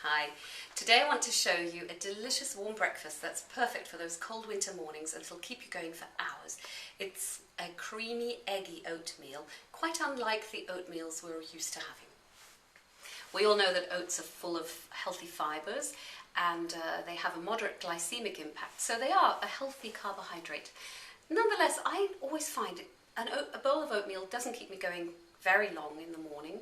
Hi. Today I want to show you a delicious warm breakfast that's perfect for those cold winter mornings and it'll keep you going for hours. It's a creamy, eggy oatmeal, quite unlike the oatmeals we're used to having. We all know that oats are full of healthy fibres and they have a moderate glycemic impact, so they are a healthy carbohydrate. Nonetheless, I always find a bowl of oatmeal doesn't keep me going very long in the morning,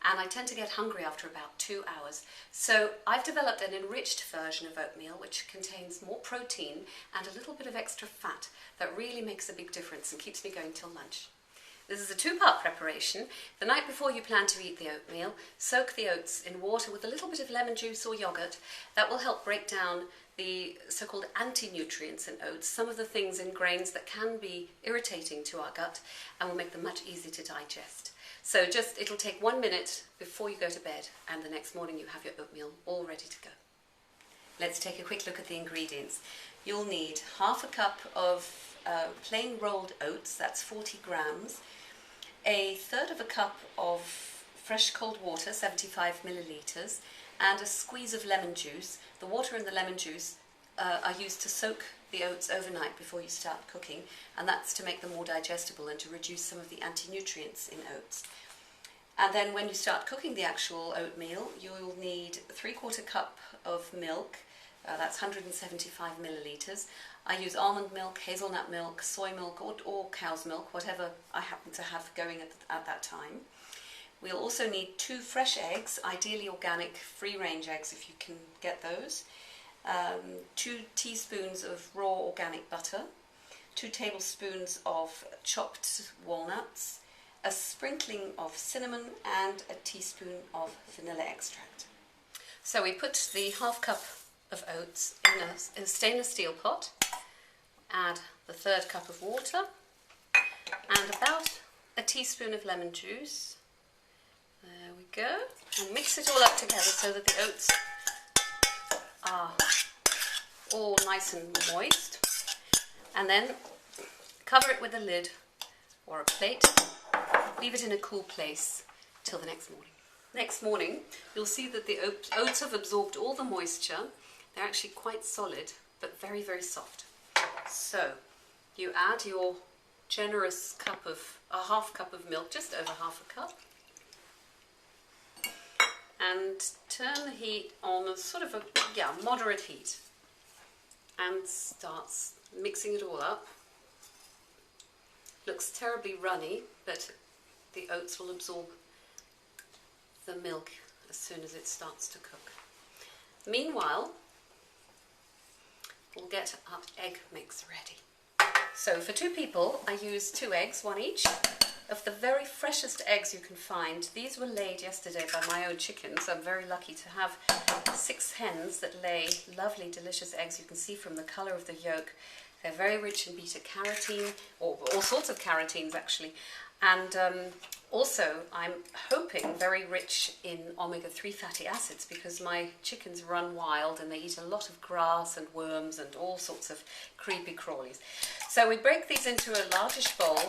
and I tend to get hungry after about 2 hours. So I've developed an enriched version of oatmeal which contains more protein and a little bit of extra fat that really makes a big difference and keeps me going till lunch. This is a two-part preparation. The night before you plan to eat the oatmeal, soak the oats in water with a little bit of lemon juice or yogurt. That will help break down the so-called anti-nutrients in oats, some of the things in grains that can be irritating to our gut and will make them much easier to digest. So it'll take 1 minute before you go to bed, and the next morning you have your oatmeal all ready to go. Let's take a quick look at the ingredients. You'll need half a cup of plain rolled oats, that's 40 grams, a third of a cup of fresh cold water, 75 millilitres, and a squeeze of lemon juice. The water and the lemon juice are used to soak the oats overnight before you start cooking, and that's to make them more digestible and to reduce some of the anti-nutrients in oats. And then when you start cooking the actual oatmeal, you'll need 3/4 cup of milk, that's 175 millilitres. I use almond milk, hazelnut milk, soy milk, or cow's milk, whatever I happen to have going at that time. We'll also need 2 fresh eggs, ideally organic, free-range eggs if you can get those. 2 teaspoons of raw organic butter, 2 tablespoons of chopped walnuts, a sprinkling of cinnamon, and a teaspoon of vanilla extract. So we put the half cup of oats in a stainless steel pot, add the 1/3 cup of water, and about a teaspoon of lemon juice. There we go, and mix it all up together so that the oats are all nice and moist, and then cover it with a lid or a plate. Leave it in a cool place till the next morning. Next morning you'll see that the oats have absorbed all the moisture. They're actually quite solid but very, very soft. So you add your generous cup of half cup of milk, just over half a cup, and turn the heat on a sort of moderate heat, and starts mixing it all up. Looks terribly runny, but the oats will absorb the milk as soon as it starts to cook. Meanwhile, we'll get our egg mix ready. So for 2 people, I use 2 eggs, 1 each, of the very freshest eggs you can find. These were laid yesterday by my own chickens. I'm very lucky to have 6 hens that lay lovely, delicious eggs. You can see from the colour of the yolk. They're very rich in beta-carotene, or all sorts of carotenes actually, and also I'm hoping very rich in omega-3 fatty acids, because my chickens run wild and they eat a lot of grass and worms and all sorts of creepy crawlies. So we break these into a largish bowl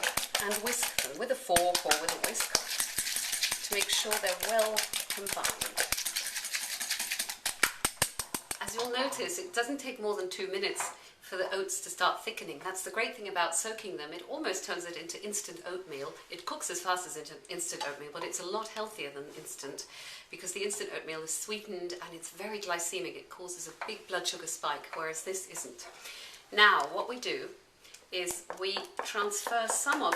and whisk them with a fork or with a whisk to make sure they're well combined. As you'll notice, it doesn't take more than 2 minutes for the oats to start thickening. That's the great thing about soaking them. It almost turns it into instant oatmeal. It cooks as fast as instant oatmeal, but it's a lot healthier than instant, because the instant oatmeal is sweetened and it's very glycemic. It causes a big blood sugar spike, whereas this isn't. Now, what we do is we transfer some of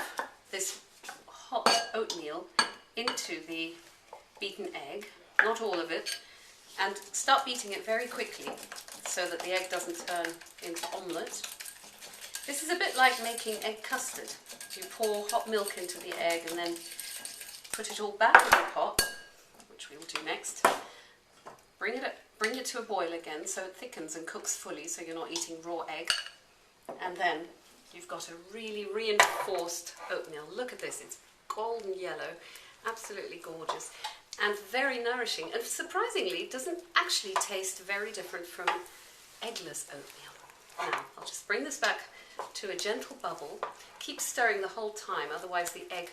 this hot oatmeal into the beaten egg, not all of it, and start beating it very quickly so that the egg doesn't turn into omelette. This is a bit like making egg custard. You pour hot milk into the egg and then put it all back in the pot, which we will do next. Bring it to a boil again so it thickens and cooks fully, so you're not eating raw egg. And then you've got a really reinforced oatmeal. Look at this, it's golden yellow, absolutely gorgeous, and very nourishing, and surprisingly it doesn't actually taste very different from eggless oatmeal. Now I'll just bring this back to a gentle bubble. Keep stirring the whole time, otherwise the egg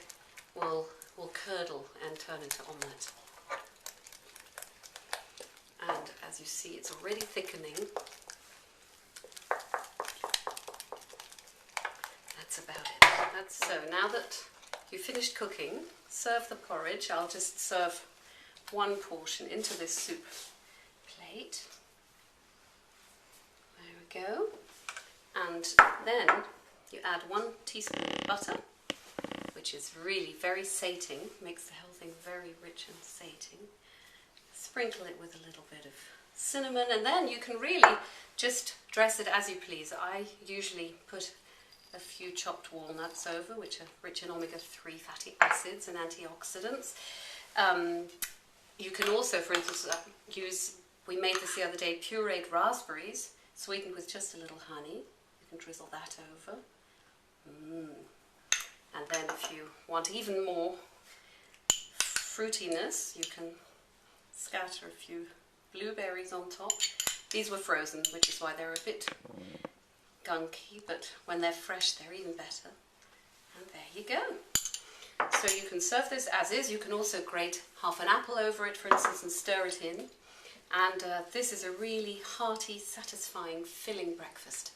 will curdle and turn into omelette. And as you see, it's already thickening. That's about it. So now that you've finished cooking, serve the porridge. I'll just serve one portion into this soup plate. There we go. And then you add 1 teaspoon of butter, which is really very sating, makes the whole thing very rich and sating. Sprinkle it with a little bit of cinnamon, and then you can really just dress it as you please. I usually put a few chopped walnuts over, which are rich in omega-3 fatty acids and antioxidants. You can also, for instance, we made this the other day, pureed raspberries, sweetened with just a little honey. You can drizzle that over. And then if you want even more fruitiness, you can scatter a few blueberries on top. These were frozen, which is why they're a bit gunky, but when they're fresh they're even better. And there you go. So you can serve this as is. You can also grate half an apple over it, for instance, and stir it in. And this is a really hearty, satisfying, filling breakfast.